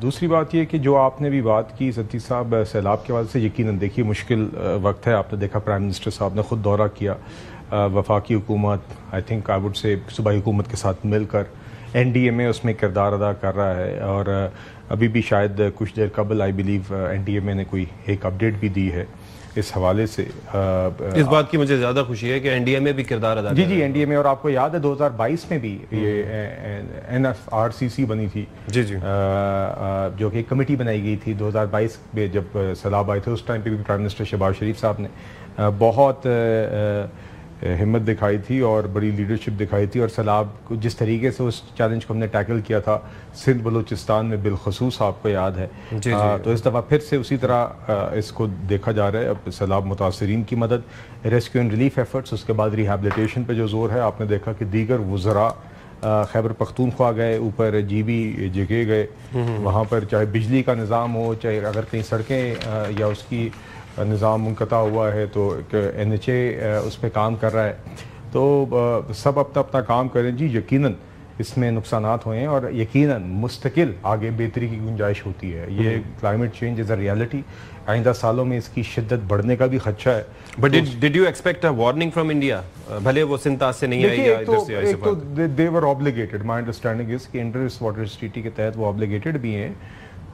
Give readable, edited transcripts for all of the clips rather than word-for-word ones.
दूसरी बात यह कि जो आपने भी बात की सती साहब सैलाब के हवाले से, यकीनन देखिए मुश्किल वक्त है। आपने देखा प्राइम मिनिस्टर साहब ने खुद दौरा किया, वफाकी हुकूमत I think I would say सूबाई हुकूमत के साथ मिलकर NDMA उसमें किरदार अदा कर रहा है। और अभी भी शायद कुछ देर कबल आई बिलीव NDMA ने कोई एक अपडेट भी दी है इस हवाले से। इस बात की मुझे ज़्यादा खुशी है कि NDMA भी किरदार अदा जी NDMA। और आपको याद है 2022 में भी ये NFRCC बनी थी जी जी, जो कि एक कमेटी बनाई गई थी 2022 में जब सैलाब आए थे। उस टाइम पे भी प्राइम मिनिस्टर शहबाज शरीफ साहब ने बहुत हिम्मत दिखाई थी और बड़ी लीडरशिप दिखाई थी। और सैलाब को जिस तरीके से उस चैलेंज को हमने टैकल किया था सिंध बलूचिस्तान में बिलखसूस आपको याद है। तो इस दफ़ा फिर से उसी तरह इसको देखा जा रहा है। अब सैलाब मुतासरीन की मदद, रेस्क्यू एंड रिलीफ एफर्ट्स, उसके बाद रिहैबिलिटेशन पे जो जोर है। आपने देखा कि दीगर वज़रा खैबर पख्तूनख्वा गए, ऊपर GB जगह गए, वहाँ पर चाहे बिजली का निज़ाम हो, चाहे अगर कहीं सड़कें या उसकी निज़ाम मुनक़ता हुआ है तो NHA उस पर काम कर रहा है। तो सब अपना अपना काम करें जी। यकीनन इसमें नुकसानात हुए हैं और यकीनन मुस्तकिल आगे बेहतरी की गुंजाइश होती है। ये climate change is a reality. आइंदा सालों में इसकी शिद्दत बढ़ने का भी खदशा है। But did you expect a warning from India? भले वो सिंतास से नहीं आई या इधर से आई, तो दे वर ऑब्लिगेटेड। माय अंडरस्टैंडिंग इज कि इंटर वाटर ट्रीटी के तहत वो ऑब्लिगेटेड भी हैं।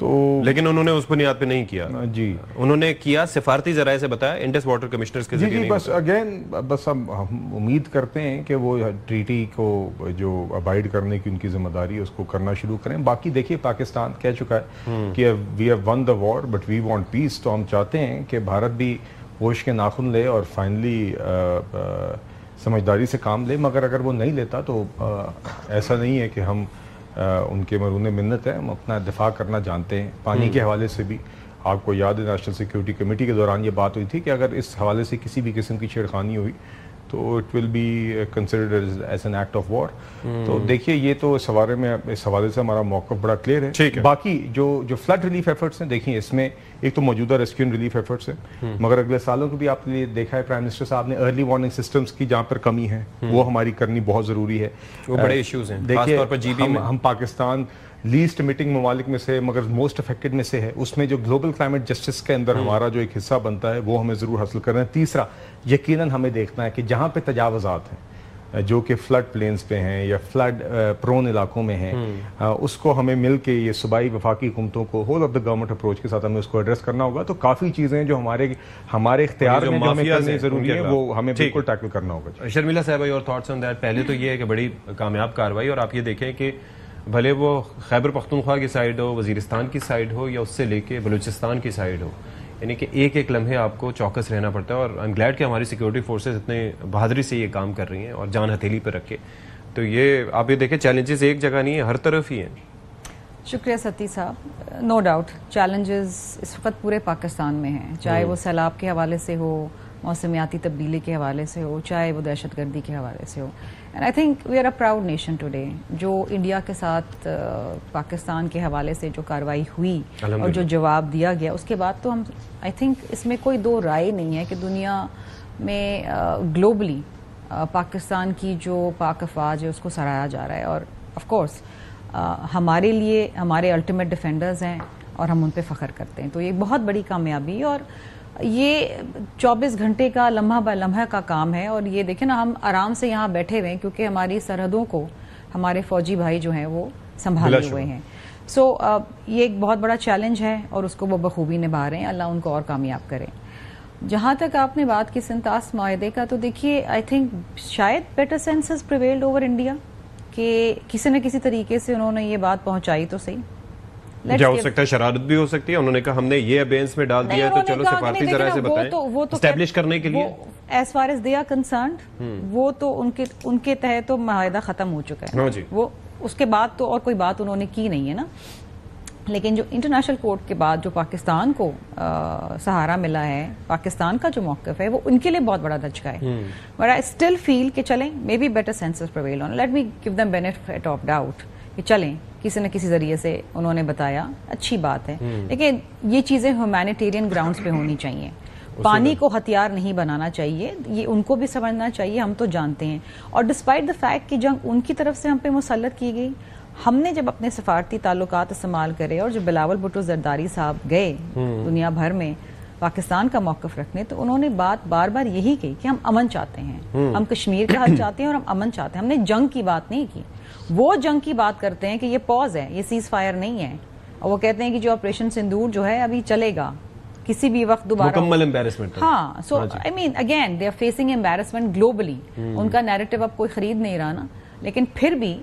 तो लेकिन उन्होंने उस बुनियाद पे नहीं किया जी। उन्होंने किया सिफारती जराये से बताया, इंडस वाटर कमिश्नर्स के जरिए। बस अगेन बस हम उम्मीद करते हैं कि वो ट्रीटी को जो अबाइड करने की उनकी जिम्मेदारी है उसको करना शुरू करें। बाकी देखिए पाकिस्तान कह चुका है कि we have won the war but we want peace. तो हम चाहते हैं कि भारत भी होश के नाखून ले और फाइनली समझदारी से काम ले। मगर अगर वो नहीं लेता तो ऐसा नहीं है कि हम उनके मरूने मिन्नत है। हम अपना दिफा करना जानते हैं। पानी के हवाले से भी आपको याद है नेशनल सिक्योरिटी कमेटी के दौरान ये बात हुई थी कि अगर इस हवाले से किसी भी किस्म की छेड़खानी हुई तो it will be considered as an act of war. तो देखिए ये तो इस हवाले से हमारा मौक़िफ़ बड़ा क्लियर है। बाकी जो फ्लड रिलीफ एफर्ट्स हैं, देखिए इसमें एक तो मौजूदा रेस्क्यू एंड रिलीफ एफर्ट्स हैं, मगर अगले सालों को भी आपने देखा है प्राइम मिनिस्टर साहब ने अर्ली वार्निंग सिस्टम्स की जहाँ पर कमी है वो हमारी करनी बहुत ज़रूरी है। वो बड़े इश्यूज हैं। देखिए हम पाकिस्तान लीस्ट मीटिंग ममालिक में से मगर मोस्ट अफेक्टेड में से है। उसमें जो ग्लोबल क्लाइमेट जस्टिस के अंदर हमारा जो एक हिस्सा बनता है वो हमें ज़रूर हासिल करना है। तीसरा, यकीनन हमें देखना है कि जहाँ पे तजावज़ात हैं जो कि फ्लड प्लेन्स पे हैं या फ्लड प्रोन इलाकों में हैं, उसको हमें मिल के ये सूबाई वफाकी हुकूमतों को whole of the government approach के साथ हमें उसको एड्रेस करना होगा। तो काफ़ी चीज़ें जो हमारे इख्तियार में जो हमें करनी ज़रूरी है वो हमें बिल्कुल टैकल करना होगा। शर्मिला साहब, योर थॉट्स ऑन दैट? पहले तो ये है कि बड़ी कामयाब कार्रवाई, और आप ये देखें कि भले वो खैबर पख्तूनख्वा की साइड हो, वजीरिस्तान की साइड हो या उससे लेके बलूचिस्तान की साइड हो, यानी कि एक एक लम्हे आपको चौकस रहना पड़ता है। और आई एम ग्लैड कि हमारी सिक्योरिटी फोर्सेस इतने बहादुरी से ये काम कर रही हैं और जान हथेली पर रख के। तो ये आप ये देखें चैलेंजेस एक जगह नहीं है, हर तरफ ही हैं। शुक्रिया सती साहब। नो डाउट चैलेंजेस इस वक्त पूरे पाकिस्तान में हैं, चाहे वो सैलाब के हवाले से हो, मौसमियाती तब्दीली के हवाले से हो, चाहे वो दहशतगर्दी के हवाले से हो। And I think we are a proud nation today. जो इंडिया के साथ पाकिस्तान के हवाले से जो कार्रवाई हुई और जो जवाब दिया गया उसके बाद तो हम आई थिंक इसमें कोई दो राय नहीं है कि दुनिया में ग्लोबली पाकिस्तान की जो पाक अफवाज है उसको सराहा जा रहा है। और ऑफ कोर्स हमारे लिए हमारे अल्टीमेट डिफेंडर्स हैं और हम उन पे फ़ख्र करते हैं। तो ये बहुत बड़ी कामयाबी और ये 24 घंटे का लम्हा ब लम्हा का काम है। और ये देखें ना, हम आराम से यहाँ बैठे हुए हैं क्योंकि हमारी सरहदों को हमारे फौजी भाई जो हैं वो संभाले हुए हैं। सो ये एक बहुत बड़ा चैलेंज है और उसको वो बखूबी निभा रहे हैं। अल्लाह उनको और कामयाब करें। जहाँ तक आपने बात की सिंतास माहदे का, तो देखिए आई थिंक शायद better senses prevailed over India कि किसी न किसी तरीके से उन्होंने ये बात पहुँचाई तो सही। क्या हो सकता है, शरारत भी हो सकती है। उन्होंने कहा हमने ये अबेंस में डाल दिया है तो चलो सिफारती जराये से बताएं, वो तो एस्टैब्लिश करने के लिए as far as they are concerned वो तो उनके तहत तो माहिदा खत्म हो चुका है। वो उसके बाद तो और कोई बात उन्होंने की नहीं है ना। लेकिन जो इंटरनेशनल कोर्ट के बाद जो पाकिस्तान को सहारा मिला है, पाकिस्तान का जो मौक़िफ़ है वो उनके लिए बहुत बड़ा धचका है। बट आई स्टिल फील कि चलें, may be better senses prevail on, let me give them benefit of doubt कि चलें, किसी न किसी जरिए से उन्होंने बताया, अच्छी बात है। लेकिन ये चीज़ें ह्यूमैनिटेरियन ग्राउंड्स पे होनी चाहिए। पानी को हथियार नहीं बनाना चाहिए, ये उनको भी समझना चाहिए। हम तो जानते हैं, और डिस्पाइट द फैक्ट कि जंग उनकी तरफ से हम पे मुसल्लत की गई, हमने जब अपने सफारती ताल्लुकात इस्तेमाल करे और जब बिलावल भुट्टो जरदारी साहब गए दुनिया भर में पाकिस्तान का मौकफ रखने, तो उन्होंने बात बार बार यही कही कि हम अमन चाहते हैं, हम कश्मीर का हल चाहते हैं और हम अमन चाहते हैं। हमने जंग की बात नहीं की। वो जंग की बात करते हैं कि ये पॉज है, ये सीज फायर नहीं है, और वो कहते हैं कि जो ऑपरेशन सिंदूर जो है अभी चलेगा, किसी भी वक्त दोबारा मुकम्मल एम्बैरेसमेंट। हाँ, so I mean again they are facing embarrassment globally. उनका नैरेटिव अब कोई खरीद नहीं रहा ना, लेकिन फिर भी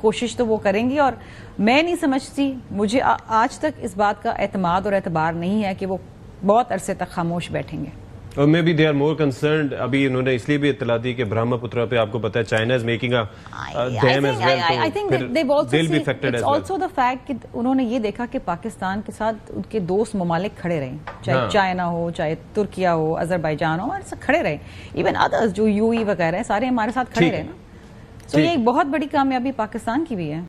कोशिश तो वो करेंगी। और मैं नहीं समझती, मुझे आज तक इस बात का एतमाद और एतबार नहीं है कि वो बहुत अरसे तक खामोश बैठेंगे। और maybe they are more concerned. अभी इन्होंने इसलिए भी इत्तला दी कि ब्रह्मपुत्र पे आपको पता है China is making a dam as well, I think they will be affected as well. Also the fact कि उन्होंने ये देखा कि पाकिस्तान के साथ उनके दोस्त ममालिक खड़े रहे, चाहे चाइना हो, चाहे तुर्किया हो, अजरबैजान हो, हमारे साथ खड़े रहे। इवन अदर्स जो यूएई वगैरह सारे हमारे साथ खड़े रहे ना। तो ये एक बहुत बड़ी कामयाबी पाकिस्तान की भी है।